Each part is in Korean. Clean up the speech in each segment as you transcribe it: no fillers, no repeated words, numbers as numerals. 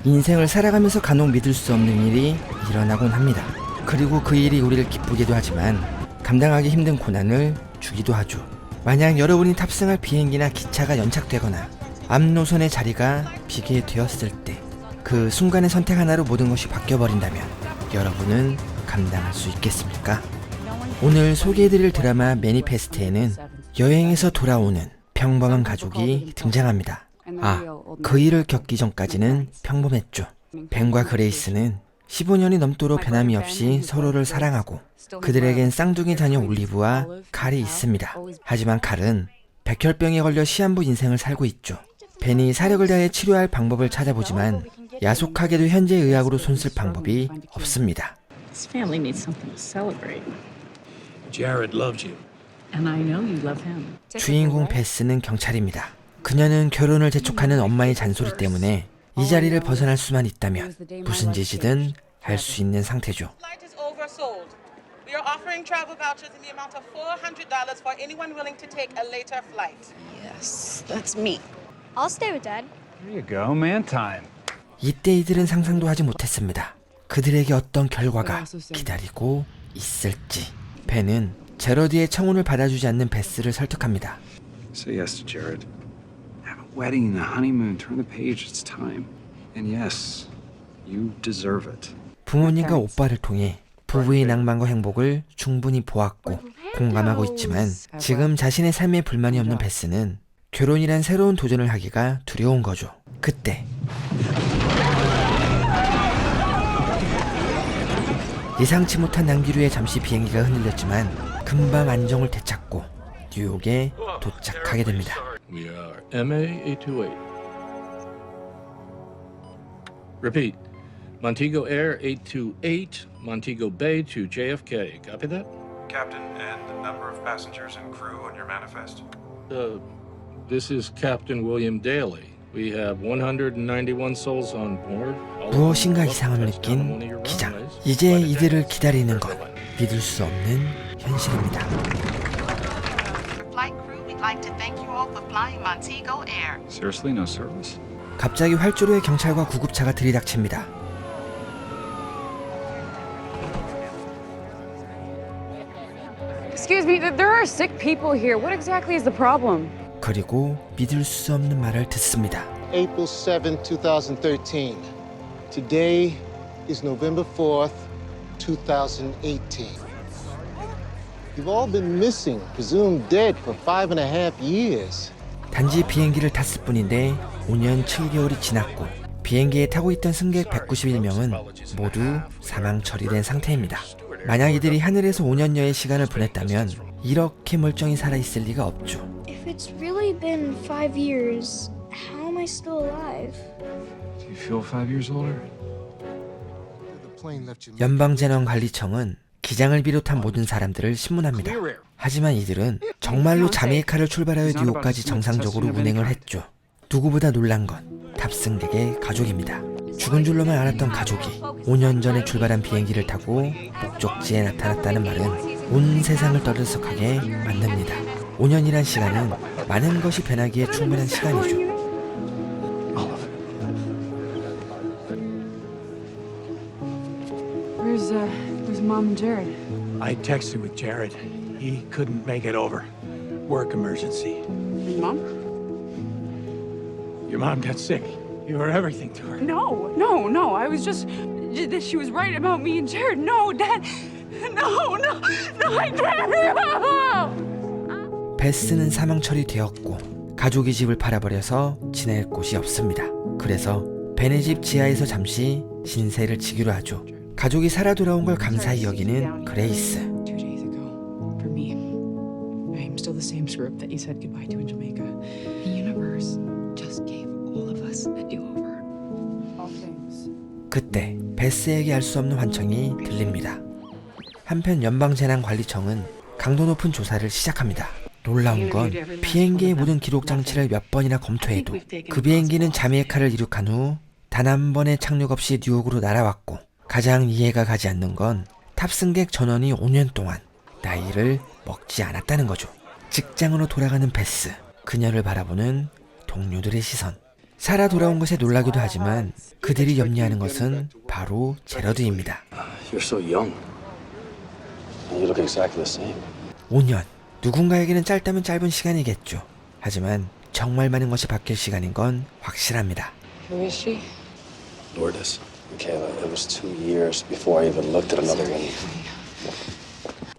인생을 살아가면서 간혹 믿을 수 없는 일이 일어나곤 합니다. 그리고 그 일이 우리를 기쁘게도 하지만 감당하기 힘든 고난을 주기도 하죠. 만약 여러분이 탑승할 비행기나 기차가 연착되거나 앞 노선의 자리가 비게 되었을 때 그 순간의 선택 하나로 모든 것이 바뀌어버린다면 여러분은 감당할 수 있겠습니까? 오늘 소개해드릴 드라마 매니페스트에는 여행에서 돌아오는 평범한 가족이 등장합니다. 그 일을 겪기 전까지는 평범했죠. 벤과 그레이스는 15년이 넘도록 변함이 없이 서로를 사랑하고 그들에겐 쌍둥이 자녀 올리브와 칼이 있습니다. 하지만 칼은 백혈병에 걸려 시한부 인생을 살고 있죠. 벤이 사력을 다해 치료할 방법을 찾아보지만 야속하게도 현재 의학으로 손쓸 방법이 없습니다. This family needs something to celebrate. Jared loves you. And I know you love him. 주인공 베스는 경찰입니다. 그녀는 결혼을 재촉하는 엄마의 잔소리 때문에 이 자리를 벗어날 수만 있다면 무슨 짓이든 할 수 있는 상태죠. Flight is oversold. We are offering travel vouchers in the amount of $400 for anyone willing to take a later flight. Yes, that's me. I'll stay with Dad. There you go, man time. 이때 이들은 상상도 하지 못했습니다. 그들에게 어떤 결과가 기다리고 있을지. 벤은 제러드의 청혼을 받아주지 않는 베스를 설득합니다. Say yes to Jared. Have a wedding, a honeymoon, turn the page, it's time. And yes, you deserve it. 부모님과 오빠를 통해 부부의 낭만과 행복을 충분히 보았고 공감하고 있지만 지금 자신의 삶에 불만이 없는 베스는 결혼이란 새로운 도전을 하기가 두려운 거죠. 그때 예상치 못한 난기류에 잠시 비행기가 흔들렸지만 금방 안정을 되찾고 뉴욕에 도착하게 됩니다. We are MA828. Repeat. Montego Air 828, Montego Bay to JFK. Copy that? Captain, and the number of passengers and crew on your manifest. This is Captain William Daly. We have 191 souls on board. 무엇인가 이상함을 느낀 기장. 이제 이들을 기다리는 건 믿을 수 없는 현실입니다. Flight crew, we'd like to thank you all for flying Montego Air. Seriously, no service? 갑자기 활주로에 경찰과 구급차가 들이닥칩니다. Excuse me, there are sick people here. What exactly is the problem? 그리고 믿을 수 없는 말을 듣습니다. April 7, 2013. Today is November 4th, 2018. You've all been missing, presumed dead for 5.5 years. 단지 비행기를 탔을 뿐인데 5년 7개월이 지났고 비행기에 타고 있던 승객 191명은 모두 사망 처리된 상태입니다. 만약 이들이 하늘에서 5년여의 시간을 보냈다면 이렇게 멀쩡히 살아있을 리가 없죠. If it's really been 5 years, how am I still alive? Do you feel 5 years older? The plane left you. 연방재난관리청은 기장을 비롯한 모든 사람들을 신문합니다. 하지만 이들은 정말로 자메이카를 출발하여 뉴욕까지 정상적으로 운행을 했죠. 누구보다 놀란 건 탑승객의 가족입니다. 죽은 줄로만 알았던 가족이 5년 전에 출발한 비행기를 타고 목적지에 나타났다는 말은 온 세상을 떠들썩하게 만듭니다. 5년이란 시간은 많은 것이 변하기에 충분한 시간이죠. Where's Mom and Jared? I texted with Jared. He couldn't make it over. Work emergency. And Mom? Your mom got sick. You were everything to her. No. I was just... She was right about me and Jared. No, Dad. No, I can't. 베스는 사망 처리되었고 가족이 집을 팔아버려서 지낼 곳이 없습니다. 그래서 벤의 집 지하에서 잠시 신세를 지기로 하죠. 가족이 살아 돌아온 걸 감사히 여기는 그레이스. 2 days ago, for me, I'm still the same screw up that you said goodbye to in Jamaica. The universe just gave all of us a do-over. All things. 그때 베스에게 알 수 없는 환청이 들립니다. 한편 연방재난관리청은 강도 높은 조사를 시작합니다. 놀라운 건 비행기의 모든 기록 장치를 몇 번이나 검토해도 그 비행기는 자메이카를 이륙한 후 단 한 번의 착륙 없이 뉴욕으로 날아왔고 가장 이해가 가지 않는 건 탑승객 전원이 5년 동안 나이를 먹지 않았다는 거죠. 직장으로 돌아가는 베스, 그녀를 바라보는 동료들의 시선. 살아 돌아온 것에 놀라기도 하지만 그들이 염려하는 것은 바로 제러드입니다. You're so young. You look exactly the same. 5년. 누군가에게는 짧다면 짧은 시간이겠죠. 하지만 정말 많은 것이 바뀔 시간인 건 확실합니다. Who is she? Lourdes. Michaela, it was 2 years before I even looked at another woman.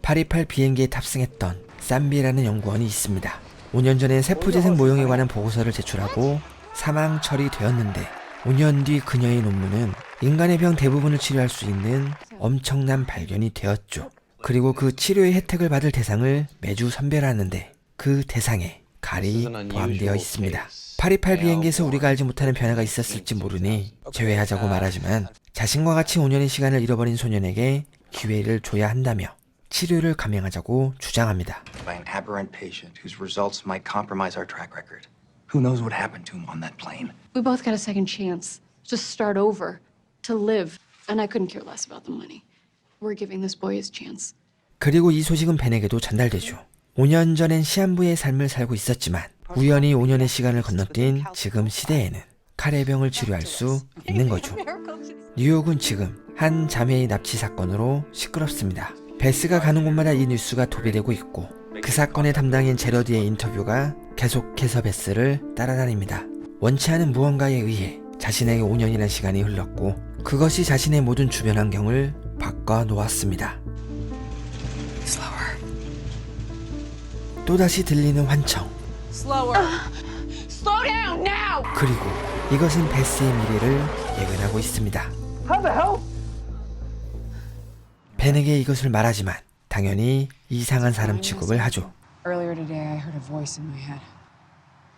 828 비행기에 탑승했던 산비라는 연구원이 있습니다. 5년 전에 세포재생 모형에 관한 보고서를 제출하고 사망 처리되었는데 5년 뒤 그녀의 논문은 인간의 병 대부분을 치료할 수 있는 엄청난 발견이 되었죠. 그리고 그 치료의 혜택을 받을 대상을 매주 선별하는데 그 대상에 칼이 포함되어 있습니다. 828 비행기에서 우리가 알지 못하는 변화가 있었을지 모르니 제외하자고 말하지만 자신과 같이 5년의 시간을 잃어버린 소년에게 기회를 줘야 한다며 치료를 감행하자고 주장합니다. By an aberrant patient whose results might compromise our track record. Who knows what happened to him on that plane? We both got a second chance. Just start over. To live. And I couldn't care less about the money. We're giving this boy his chance. 그리고 이 소식은 벤에게도 전달되죠. 5년 전엔 시한부의 삶을 살고 있었지만 우연히 5년의 시간을 건너뛴 지금 시대에는 칼의 병을 치료할 수 있는 거죠. 뉴욕은 지금 한 자매의 납치 사건으로 시끄럽습니다. 베스가 가는 곳마다 이 뉴스가 도배되고 있고 그 사건의 담당인 제러드의 인터뷰가 계속해서 베스를 따라다닙니다. 원치 않은 무언가에 의해 자신에게 5년이라는 시간이 흘렀고 그것이 자신의 모든 주변 환경을 바꿔놓았습니다. 또다시 들리는 환청. Slow down now! 그리고 이것은 베스의 미래를 예견하고 있습니다. 벤에게 이것을 말하지만 당연히 이상한 사람 취급을 하죠. Earlier today, I heard a voice in my head.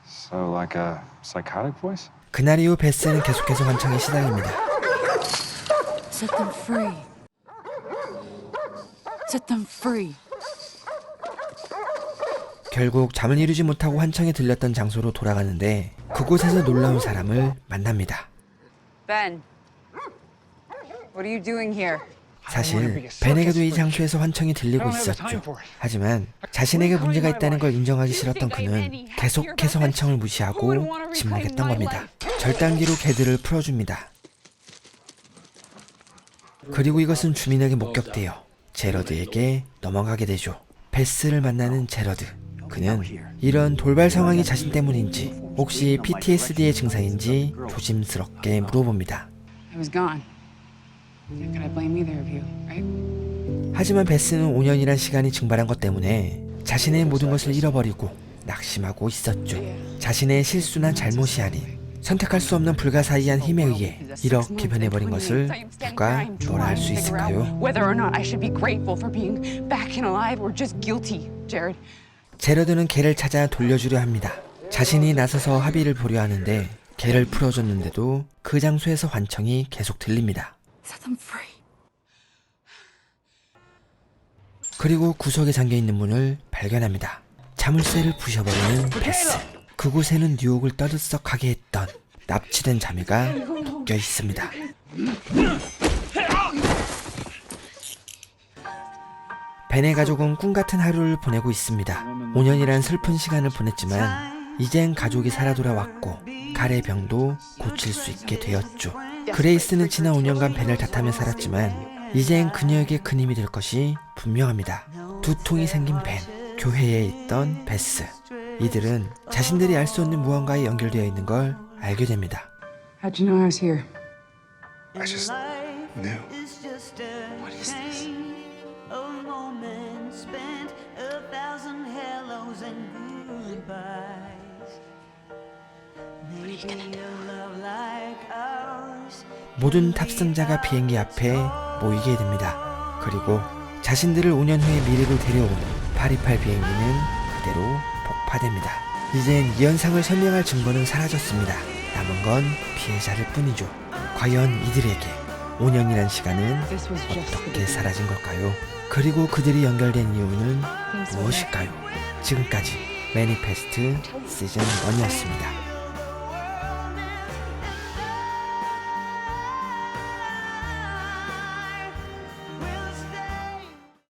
So, like a psychotic voice? 그날 이후 베스는 계속해서 환청에 시달립니다. Set them free. Set them free. 결국 잠을 이루지 못하고 환청에 들렸던 장소로 돌아가는데 그곳에서 놀라운 사람을 만납니다. Ben, what are you doing here? 사실 벤에게도 이 장소에서 환청이 들리고 있었죠. 하지만 자신에게 문제가 있다는 걸 인정하기 싫었던 그는 계속해서 환청을 무시하고 침묵했던 겁니다. 절단기로 개들을 풀어줍니다. 그리고 이것은 주민에게 목격되어 제러드에게 넘어가게 되죠. 베스를 만나는 제러드. 그는 이런 돌발 상황이 자신 때문인지 혹시 PTSD의 증상인지 조심스럽게 물어봅니다. I was gone. Could I blame either of you, right? 하지만 베스는 5년이란 시간이 증발한 것 때문에 자신의 모든 것을 잃어버리고 낙심하고 있었죠. 자신의 실수나 잘못이 아닌 선택할 수 없는 불가사의한 힘에 의해 이렇게 변해버린 것을 누가 뭐라 할 수 있을까요? Whether or not I should be grateful for being back and alive or just guilty, Jared. 제러드는 개를 찾아 돌려주려 합니다. 자신이 나서서 합의를 보려 하는데 개를 풀어줬는데도 그 장소에서 환청이 계속 들립니다. Set them free. 그리고 구석에 잠겨있는 문을 발견합니다. 자물쇠를 부셔버리는 베스. 그곳에는 뉴욕을 떠들썩하게 했던 납치된 자매가 묶여 있습니다. 벤의 가족은 꿈같은 하루를 보내고 있습니다. 5년이란 슬픈 시간을 보냈지만 이젠 가족이 살아 돌아왔고 칼의 병도 고칠 수 있게 되었죠. 그레이스는 지난 5년간 벤을 탓하며 살았지만 이젠 그녀에게 큰 힘이 될 것이 분명합니다. 두통이 생긴 벤, 교회에 있던 베스. 이들은 자신들이 알 수 없는 무언가에 연결되어 있는 걸 알게 됩니다. How'd you know I was here? I just knew. What is this? 모든 탑승자가 비행기 앞에 모이게 됩니다. 그리고 자신들을 5년 후의 미래로 데려온 828 비행기는 그대로 폭파됩니다. 이젠 이 현상을 설명할 증거는 사라졌습니다. 남은 건 피해자를 뿐이죠. 과연 이들에게 5년이란 시간은 어떻게 사라진 걸까요? 그리고 그들이 연결된 이유는 무엇일까요? 지금까지 매니페스트 시즌 1이었습니다.